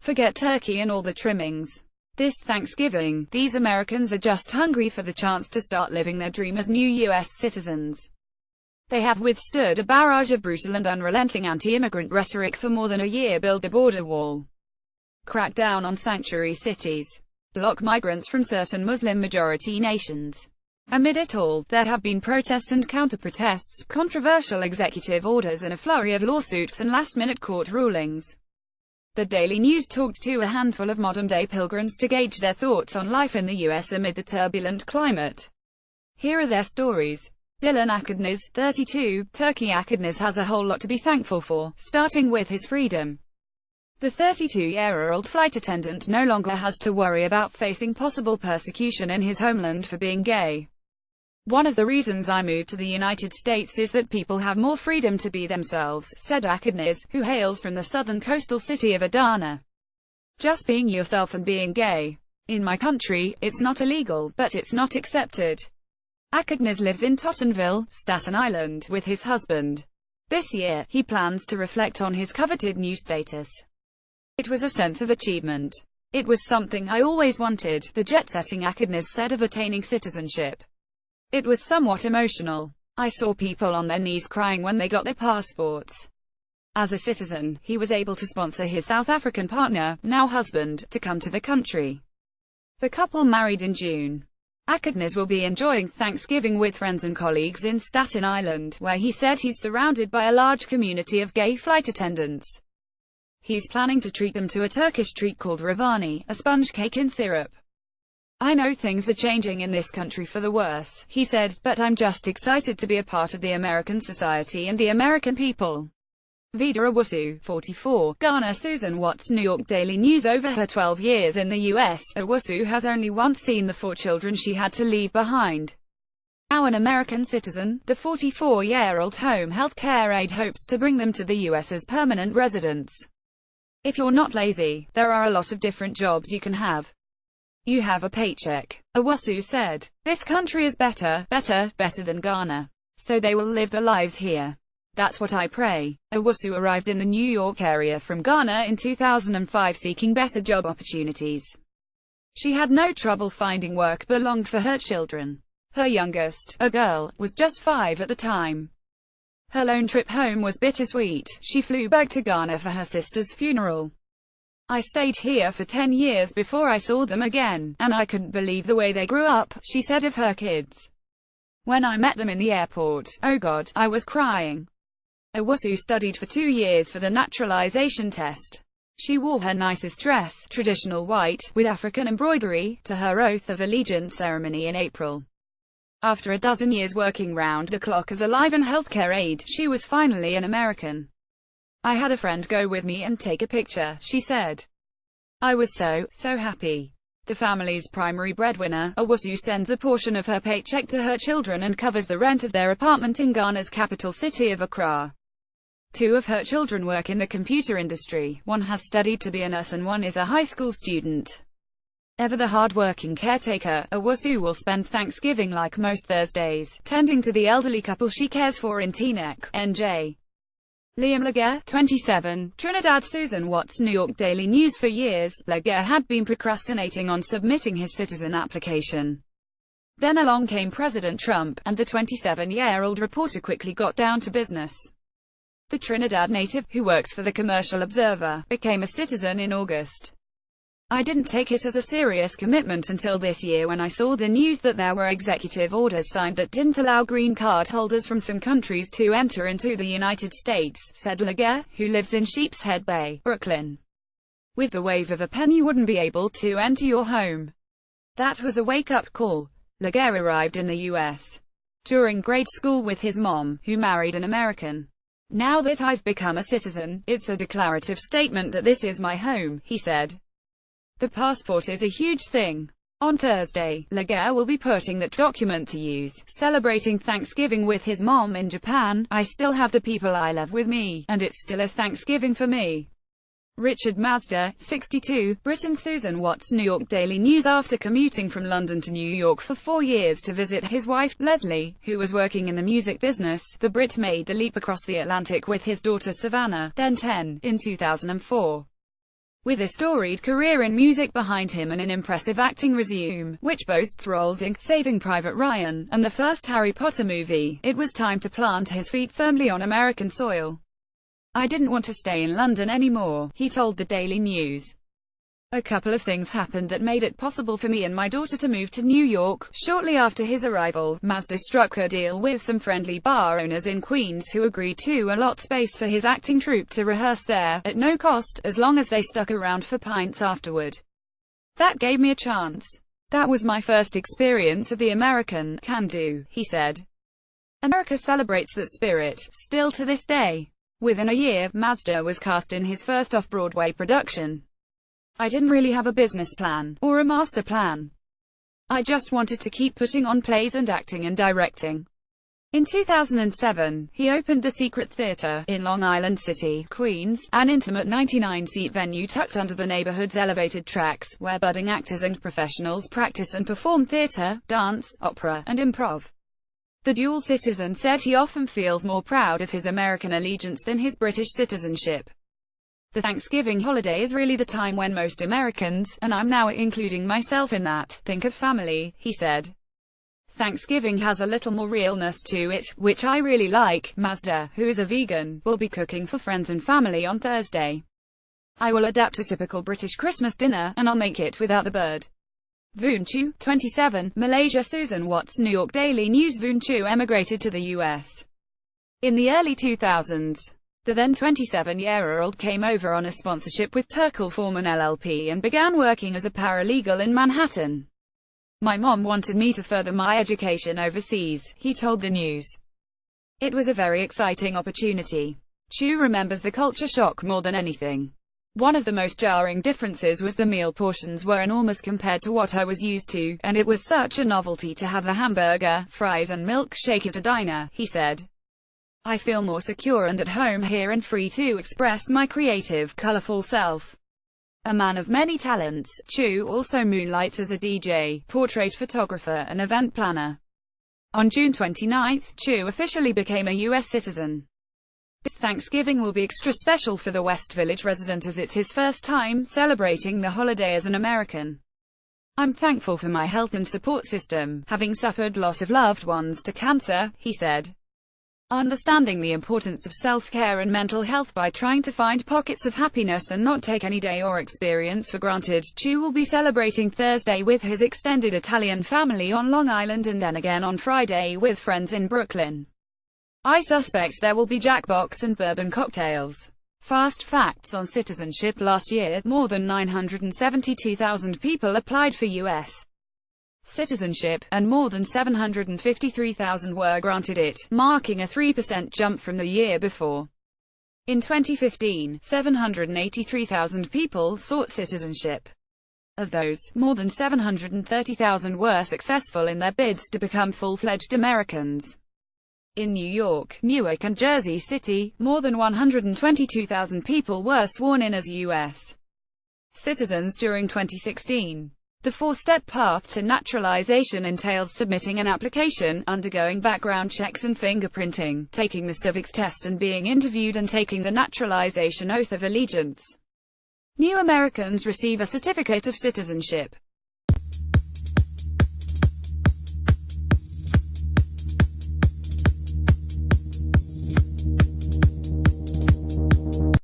Forget turkey and all the trimmings. This Thanksgiving, these Americans are just hungry for the chance to start living their dream as new U.S. citizens. They have withstood a barrage of brutal and unrelenting anti-immigrant rhetoric for more than a year, build a border wall, crack down on sanctuary cities, block migrants from certain Muslim-majority nations. Amid it all, there have been protests and counter-protests, controversial executive orders and a flurry of lawsuits and last-minute court rulings. The Daily News talked to a handful of modern-day pilgrims to gauge their thoughts on life in the U.S. amid the turbulent climate. Here are their stories. Dylan Akadnes, 32, Turkey. Akadnes has a whole lot to be thankful for, starting with his freedom. The 32-year-old flight attendant no longer has to worry about facing possible persecution in his homeland for being gay. One of the reasons I moved to the United States is that people have more freedom to be themselves, said Akadnes, who hails from the southern coastal city of Adana. Just being yourself and being gay. In my country, it's not illegal, but it's not accepted. Akadnes lives in Tottenville, Staten Island, with his husband. This year, he plans to reflect on his coveted new status. It was a sense of achievement. It was something I always wanted, the jet-setting Akadnes said of attaining citizenship. It was somewhat emotional. I saw people on their knees crying when they got their passports. As a citizen, he was able to sponsor his South African partner, now husband, to come to the country. The couple married in June. Akadnes will be enjoying Thanksgiving with friends and colleagues in Staten Island, where he said he's surrounded by a large community of gay flight attendants. He's planning to treat them to a Turkish treat called ravani, a sponge cake in syrup. I know things are changing in this country for the worse, he said, but I'm just excited to be a part of the American society and the American people. Vida Owusu, 44, Ghana. Susan Watts, New York Daily News. Over her 12 years in the U.S., Owusu has only once seen the 4 children she had to leave behind. Now an American citizen, the 44-year-old home health care aide hopes to bring them to the U.S. as permanent residents. If you're not lazy, there are a lot of different jobs you can have. You have a paycheck, Owusu said. This country is better than Ghana. So they will live their lives here. That's what I pray. Owusu arrived in the New York area from Ghana in 2005 seeking better job opportunities. She had no trouble finding work but longed for her children. Her youngest, a girl, was just 5 at the time. Her lone trip home was bittersweet. She flew back to Ghana for her sister's funeral. I stayed here for 10 years before I saw them again, and I couldn't believe the way they grew up, she said of her kids. When I met them in the airport, oh God, I was crying. Owusu studied for 2 years for the naturalization test. She wore her nicest dress, traditional white, with African embroidery, to her oath of allegiance ceremony in April. After a dozen years working round the clock as a live-in healthcare aide, she was finally an American. I had a friend go with me and take a picture, she said. I was so happy. The family's primary breadwinner, Owusu sends a portion of her paycheck to her children and covers the rent of their apartment in Ghana's capital city of Accra. 2 of her children work in the computer industry, one has studied to be a nurse and one is a high school student. Ever the hard-working caretaker, Owusu will spend Thanksgiving like most Thursdays, tending to the elderly couple she cares for in Teaneck, NJ. Liam Laguerre, 27, Trinidad. Susan Watts, New York Daily News. For years, Laguerre had been procrastinating on submitting his citizen application. Then along came President Trump, and the 27-year-old reporter quickly got down to business. The Trinidad native, who works for the Commercial Observer, became a citizen in August. I didn't take it as a serious commitment until this year when I saw the news that there were executive orders signed that didn't allow green card holders from some countries to enter into the United States, said Laguerre, who lives in Sheepshead Bay, Brooklyn. With the wave of a pen you wouldn't be able to enter your home. That was a wake-up call. Laguerre arrived in the U.S. during grade school with his mom, who married an American. Now that I've become a citizen, it's a declarative statement that this is my home, he said. The passport is a huge thing. On Thursday, Laguerre will be putting that document to use, celebrating Thanksgiving with his mom in Japan. I still have the people I love with me, and it's still a Thanksgiving for me. Richard Mazda, 62, Britain. Susan Watts, New York Daily News. After commuting from London to New York for 4 years to visit his wife, Leslie, who was working in the music business, the Brit made the leap across the Atlantic with his daughter Savannah, then 10, in 2004. With a storied career in music behind him and an impressive acting resume, which boasts roles in Saving Private Ryan and the first Harry Potter movie, it was time to plant his feet firmly on American soil. "I didn't want to stay in London anymore," he told the Daily News. "A couple of things happened that made it possible for me and my daughter to move to New York." Shortly after his arrival, Mazda struck a deal with some friendly bar owners in Queens who agreed to allot space for his acting troupe to rehearse there, at no cost, as long as they stuck around for pints afterward. "That gave me a chance. That was my first experience of the American can-do," he said. America celebrates that spirit, still to this day. Within a year, Mazda was cast in his first off-Broadway production. "I didn't really have a business plan, or a master plan. I just wanted to keep putting on plays and acting and directing." In 2007, he opened the Secret Theatre, in Long Island City, Queens, an intimate 99-seat venue tucked under the neighborhood's elevated tracks, where budding actors and professionals practice and perform theater, dance, opera, and improv. The dual citizen said he often feels more proud of his American allegiance than his British citizenship. "The Thanksgiving holiday is really the time when most Americans, and I'm now including myself in that, think of family," he said. "Thanksgiving has a little more realness to it, which I really like." Mazda, who is a vegan, will be cooking for friends and family on Thursday. "I will adapt a typical British Christmas dinner, and I'll make it without the bird." Voon Chu, 27, Malaysia. Susan Watts, New York Daily News. Voon Chu emigrated to the U.S. in the early 2000s. The then 27-year-old came over on a sponsorship with Turkle Foreman LLP and began working as a paralegal in Manhattan. "My mom wanted me to further my education overseas," he told the news. "It was a very exciting opportunity." Chu remembers the culture shock more than anything. "One of the most jarring differences was the meal portions were enormous compared to what I was used to, and it was such a novelty to have a hamburger, fries and milkshake at a diner," he said. "I feel more secure and at home here and free to express my creative, colorful self." A man of many talents, Chu also moonlights as a DJ, portrait photographer and event planner. On June 29, Chu officially became a U.S. citizen. This Thanksgiving will be extra special for the West Village resident as it's his first time celebrating the holiday as an American. "I'm thankful for my health and support system, having suffered loss of loved ones to cancer," he said. Understanding the importance of self-care and mental health by trying to find pockets of happiness and not take any day or experience for granted, Chu will be celebrating Thursday with his extended Italian family on Long Island and then again on Friday with friends in Brooklyn. "I suspect there will be Jackbox and bourbon cocktails." Fast facts on citizenship. Last year, more than 972,000 people applied for U.S. citizenship, and more than 753,000 were granted it, marking a 3% jump from the year before. In 2015, 783,000 people sought citizenship. Of those, more than 730,000 were successful in their bids to become full-fledged Americans. In New York, Newark and Jersey City, more than 122,000 people were sworn in as U.S. citizens during 2016. The four-step path to naturalization entails submitting an application, undergoing background checks and fingerprinting, taking the civics test and being interviewed and taking the naturalization oath of allegiance. New Americans receive a certificate of citizenship.